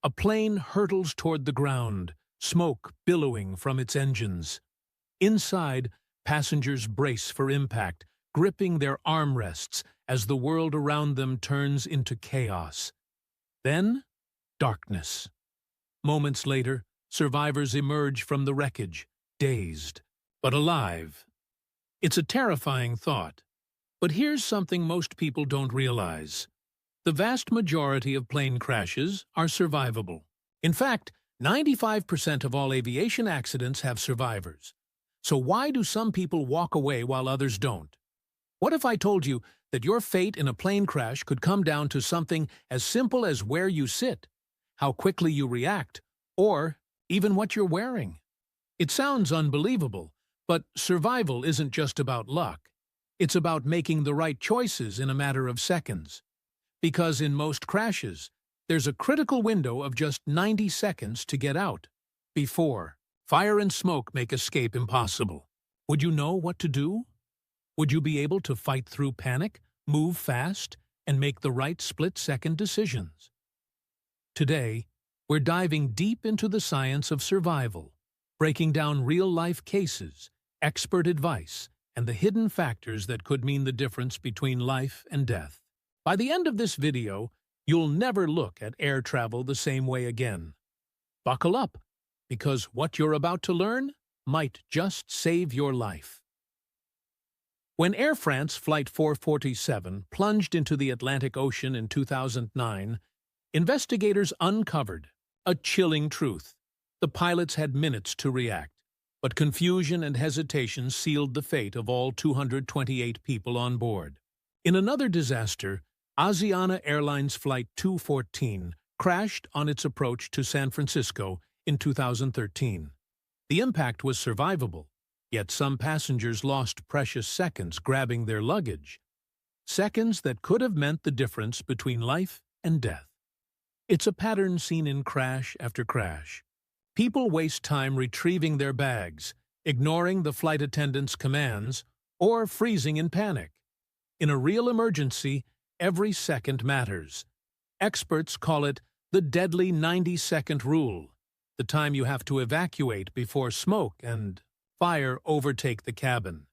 A plane hurtles toward the ground, smoke billowing from its engines. Inside, passengers brace for impact, gripping their armrests as the world around them turns into chaos. Then, darkness. Moments later, survivors emerge from the wreckage, dazed, but alive. It's a terrifying thought. But here's something most people don't realize. The vast majority of plane crashes are survivable. In fact, 95% of all aviation accidents have survivors. So why do some people walk away while others don't? What if I told you that your fate in a plane crash could come down to something as simple as where you sit, how quickly you react, or even what you're wearing? It sounds unbelievable, but survival isn't just about luck. It's about making the right choices in a matter of seconds. Because in most crashes, there's a critical window of just 90 seconds to get out. Before, fire and smoke make escape impossible. Would you know what to do? Would you be able to fight through panic, move fast, and make the right split-second decisions? Today, we're diving deep into the science of survival, breaking down real-life cases, expert advice, and the hidden factors that could mean the difference between life and death. By the end of this video, you'll never look at air travel the same way again. Buckle up, because what you're about to learn might just save your life. When Air France Flight 447 plunged into the Atlantic Ocean in 2009, investigators uncovered a chilling truth. The pilots had minutes to react, but confusion and hesitation sealed the fate of all 228 people on board. In another disaster, Asiana Airlines Flight 214 crashed on its approach to San Francisco in 2013. The impact was survivable, yet some passengers lost precious seconds grabbing their luggage. Seconds that could have meant the difference between life and death. It's a pattern seen in crash after crash. People waste time retrieving their bags, ignoring the flight attendant's commands, or freezing in panic. In a real emergency, every second matters. Experts call it the deadly 90-second rule, the time you have to evacuate before smoke and fire overtake the cabin.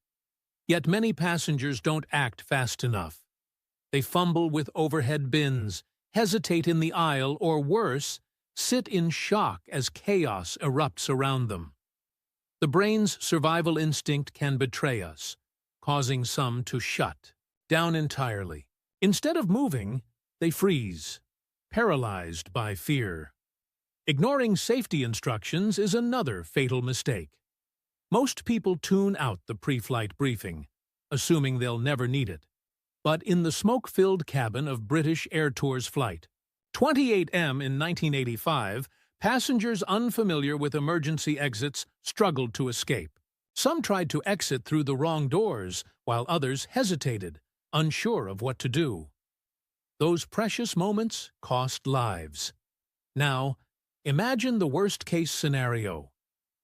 Yet many passengers don't act fast enough. They fumble with overhead bins, hesitate in the aisle, or worse, sit in shock as chaos erupts around them. The brain's survival instinct can betray us, causing some to shut down entirely. Instead of moving, they freeze, paralyzed by fear. Ignoring safety instructions is another fatal mistake. Most people tune out the pre-flight briefing, assuming they'll never need it. But in the smoke-filled cabin of British Air Tours Flight 28M in 1985, passengers unfamiliar with emergency exits struggled to escape. Some tried to exit through the wrong doors, while others hesitated, unsure of what to do. Those precious moments cost lives. Now, imagine the worst-case scenario.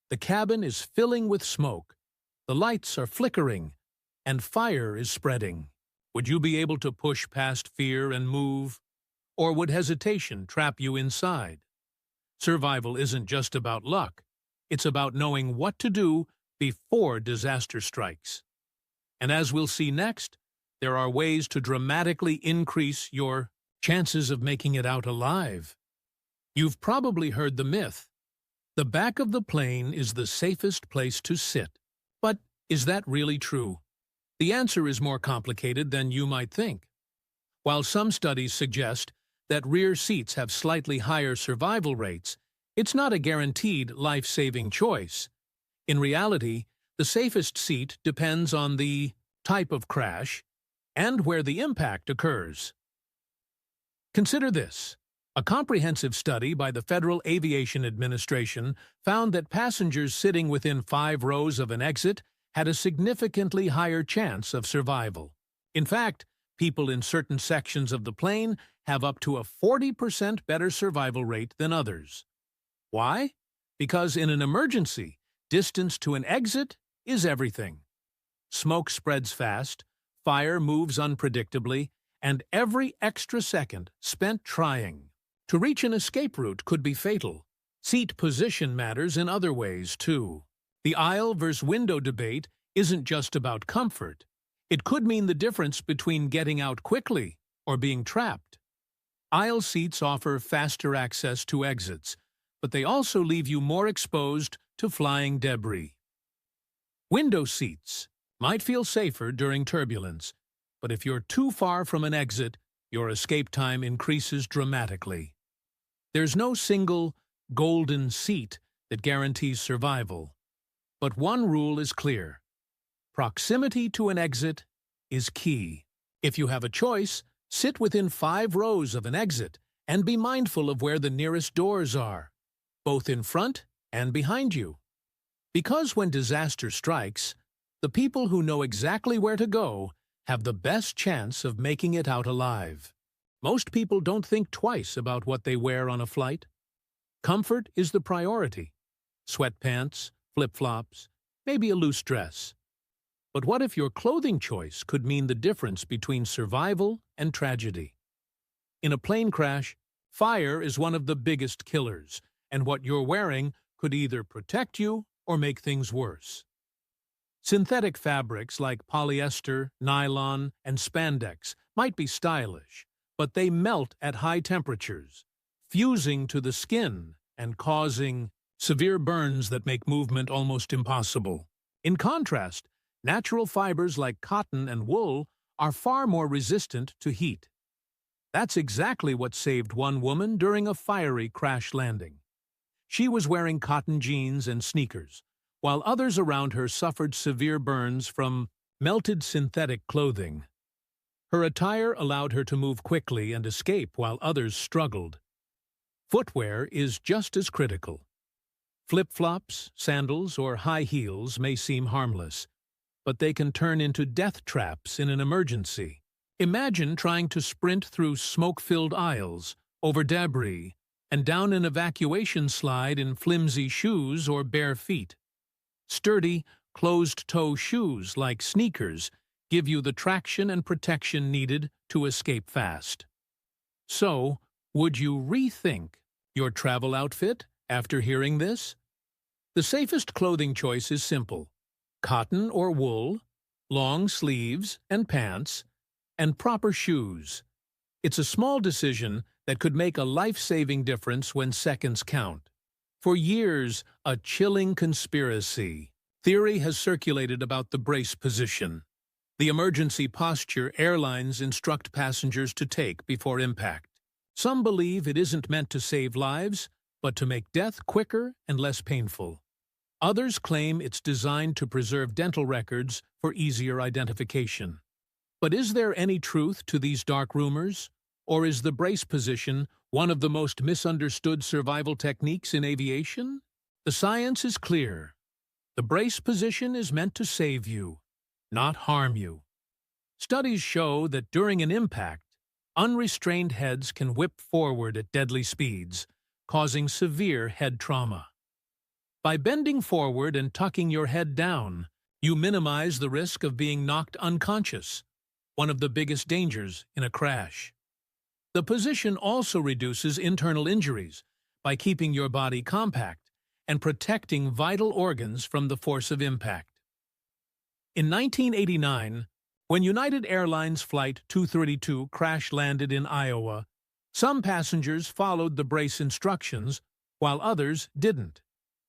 The cabin is filling with smoke, the lights are flickering, and fire is spreading. Would you be able to push past fear and move? Or would hesitation trap you inside? Survival isn't just about luck. It's about knowing what to do before disaster strikes. And as we'll see next, there are ways to dramatically increase your chances of making it out alive. You've probably heard the myth. The back of the plane is the safest place to sit. But is that really true? The answer is more complicated than you might think. While some studies suggest that rear seats have slightly higher survival rates, it's not a guaranteed life-saving choice. In reality, the safest seat depends on the type of crash and where the impact occurs. Consider this. A comprehensive study by the Federal Aviation Administration found that passengers sitting within 5 rows of an exit had a significantly higher chance of survival. In fact, people in certain sections of the plane have up to a 40% better survival rate than others. Why? Because in an emergency, distance to an exit is everything. Smoke spreads fast, fire moves unpredictably, and every extra second spent trying To reach an escape route could be fatal. Seat position matters in other ways, too. The aisle versus window debate isn't just about comfort. It could mean the difference between getting out quickly or being trapped. Aisle seats offer faster access to exits, but they also leave you more exposed to flying debris. Window seats might feel safer during turbulence, but if you're too far from an exit, your escape time increases dramatically. There's no single golden seat that guarantees survival. But one rule is clear. Proximity to an exit is key. If you have a choice, sit within 5 rows of an exit and be mindful of where the nearest doors are, both in front and behind you. Because when disaster strikes, the people who know exactly where to go have the best chance of making it out alive. Most people don't think twice about what they wear on a flight. Comfort is the priority. Sweatpants, flip-flops, maybe a loose dress. But what if your clothing choice could mean the difference between survival and tragedy? In a plane crash, fire is one of the biggest killers, and what you're wearing could either protect you or make things worse. Synthetic fabrics like polyester, nylon, and spandex might be stylish, but they melt at high temperatures, fusing to the skin and causing severe burns that make movement almost impossible. In contrast, natural fibers like cotton and wool are far more resistant to heat. That's exactly what saved one woman during a fiery crash landing. She was wearing cotton jeans and sneakers, while others around her suffered severe burns from melted synthetic clothing. Her attire allowed her to move quickly and escape while others struggled. Footwear is just as critical. Flip-flops, sandals, or high heels may seem harmless, but they can turn into death traps in an emergency. Imagine trying to sprint through smoke-filled aisles, over debris, and down an evacuation slide in flimsy shoes or bare feet. Sturdy, closed-toe shoes like sneakers give you the traction and protection needed to escape fast. So, would you rethink your travel outfit after hearing this? The safest clothing choice is simple: cotton or wool, long sleeves and pants, and proper shoes. It's a small decision that could make a life-saving difference when seconds count. For years, a chilling conspiracy theory has circulated about the brace position, the emergency posture airlines instruct passengers to take before impact. Some believe it isn't meant to save lives, but to make death quicker and less painful. Others claim it's designed to preserve dental records for easier identification. But is there any truth to these dark rumors? Or is the brace position one of the most misunderstood survival techniques in aviation? The science is clear. The brace position is meant to save you, not harm you. Studies show that during an impact, unrestrained heads can whip forward at deadly speeds, causing severe head trauma. By bending forward and tucking your head down, you minimize the risk of being knocked unconscious, one of the biggest dangers in a crash. The position also reduces internal injuries by keeping your body compact and protecting vital organs from the force of impact. In 1989, when United Airlines Flight 232 crash-landed in Iowa, some passengers followed the brace instructions, while others didn't.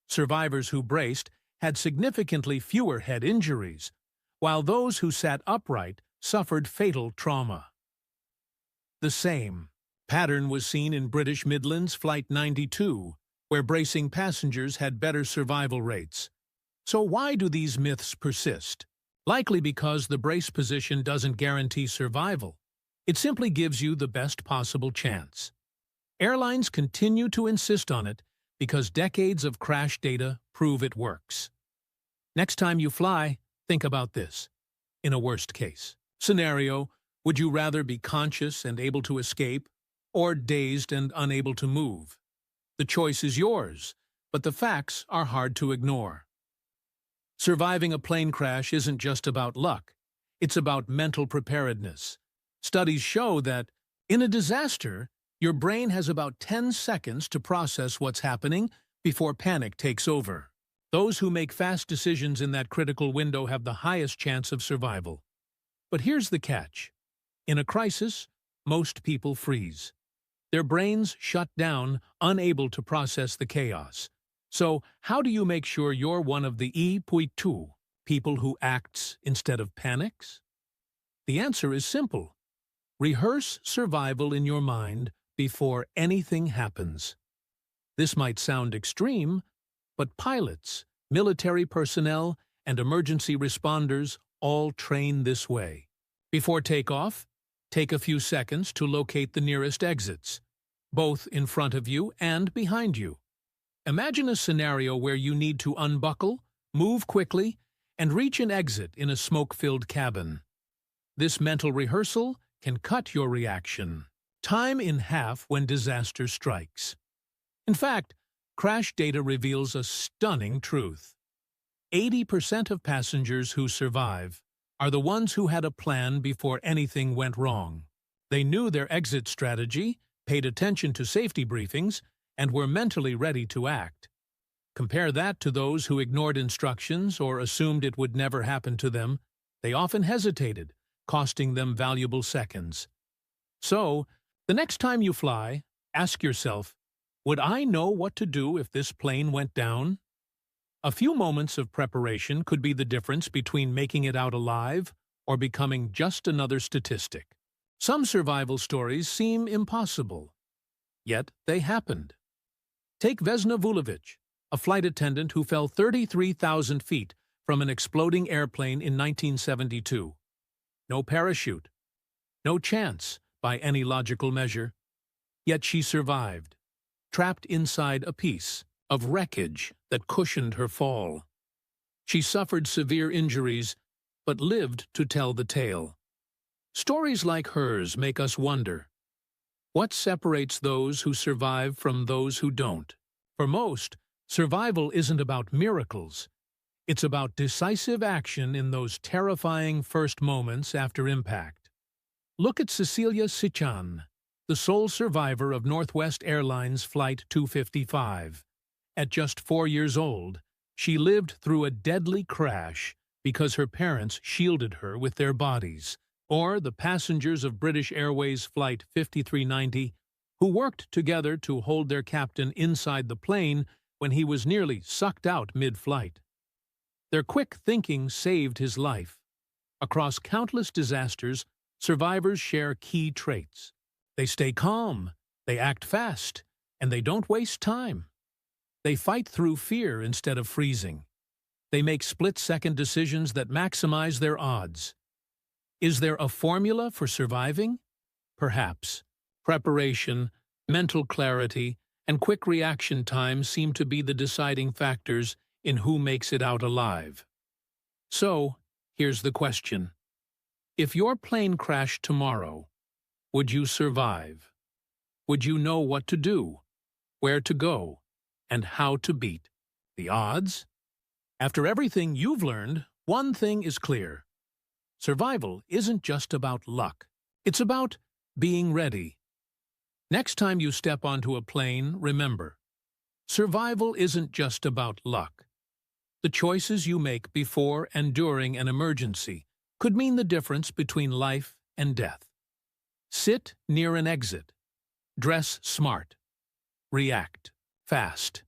Survivors who braced had significantly fewer head injuries, while those who sat upright suffered fatal trauma. The same pattern was seen in British Midlands Flight 92, where bracing passengers had better survival rates. So why do these myths persist? Likely because the brace position doesn't guarantee survival. It simply gives you the best possible chance. Airlines continue to insist on it because decades of crash data prove it works. Next time you fly, think about this. In a worst-case scenario, would you rather be conscious and able to escape, or dazed and unable to move? The choice is yours, but the facts are hard to ignore. Surviving a plane crash isn't just about luck. It's about mental preparedness. Studies show that, in a disaster, Your brain has about 10 seconds to process what's happening before panic takes over. Those who make fast decisions in that critical window have the highest chance of survival. But here's the catch. In a crisis, most people freeze. Their brains shut down, unable to process the chaos. So, how do you make sure you're one of the E.2 people who acts instead of panics? The answer is simple. Rehearse survival in your mind before anything happens. This might sound extreme, but pilots, military personnel, and emergency responders all train this way. Before takeoff, take a few seconds to locate the nearest exits, both in front of you and behind you. Imagine a scenario where you need to unbuckle, move quickly, and reach an exit in a smoke-filled cabin. This mental rehearsal can cut your reaction time in half when disaster strikes. In fact, crash data reveals a stunning truth. 80% of passengers who survive are the ones who had a plan before anything went wrong. They knew their exit strategy, paid attention to safety briefings, and were mentally ready to act. Compare that to those who ignored instructions or assumed it would never happen to them. They often hesitated, costing them valuable seconds. So, the next time you fly, ask yourself, would I know what to do if this plane went down? A few moments of preparation could be the difference between making it out alive or becoming just another statistic. Some survival stories seem impossible, yet they happened. Take Vesna Vulovic, a flight attendant who fell 33,000 feet from an exploding airplane in 1972. No parachute, no chance by any logical measure. Yet she survived, trapped inside a piece of wreckage that cushioned her fall. She suffered severe injuries, but lived to tell the tale. Stories like hers make us wonder, what separates those who survive from those who don't? For most, survival isn't about miracles. It's about decisive action in those terrifying first moments after impact. Look at Cecilia Sichan, the sole survivor of Northwest Airlines Flight 255. At just 4 years old, she lived through a deadly crash because her parents shielded her with their bodies. Or the passengers of British Airways Flight 5390, who worked together to hold their captain inside the plane when he was nearly sucked out mid-flight. Their quick thinking saved his life. Across countless disasters, survivors share key traits. They stay calm, they act fast, and they don't waste time. They fight through fear instead of freezing. They make split-second decisions that maximize their odds. Is there a formula for surviving? Perhaps. Preparation, mental clarity, and quick reaction time seem to be the deciding factors in who makes it out alive. So, here's the question. If your plane crashed tomorrow, would you survive? Would you know what to do, where to go, and how to beat the odds? After everything you've learned, one thing is clear. Survival isn't just about luck. It's about being ready. Next time you step onto a plane, remember, survival isn't just about luck. The choices you make before and during an emergency could mean the difference between life and death. Sit near an exit. Dress smart. React fast.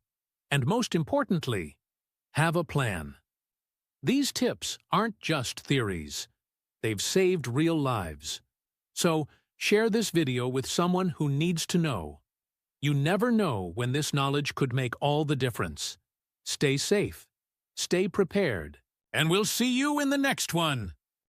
And most importantly, have a plan. These tips aren't just theories. They've saved real lives. So, share this video with someone who needs to know. You never know when this knowledge could make all the difference. Stay safe, stay prepared, and we'll see you in the next one.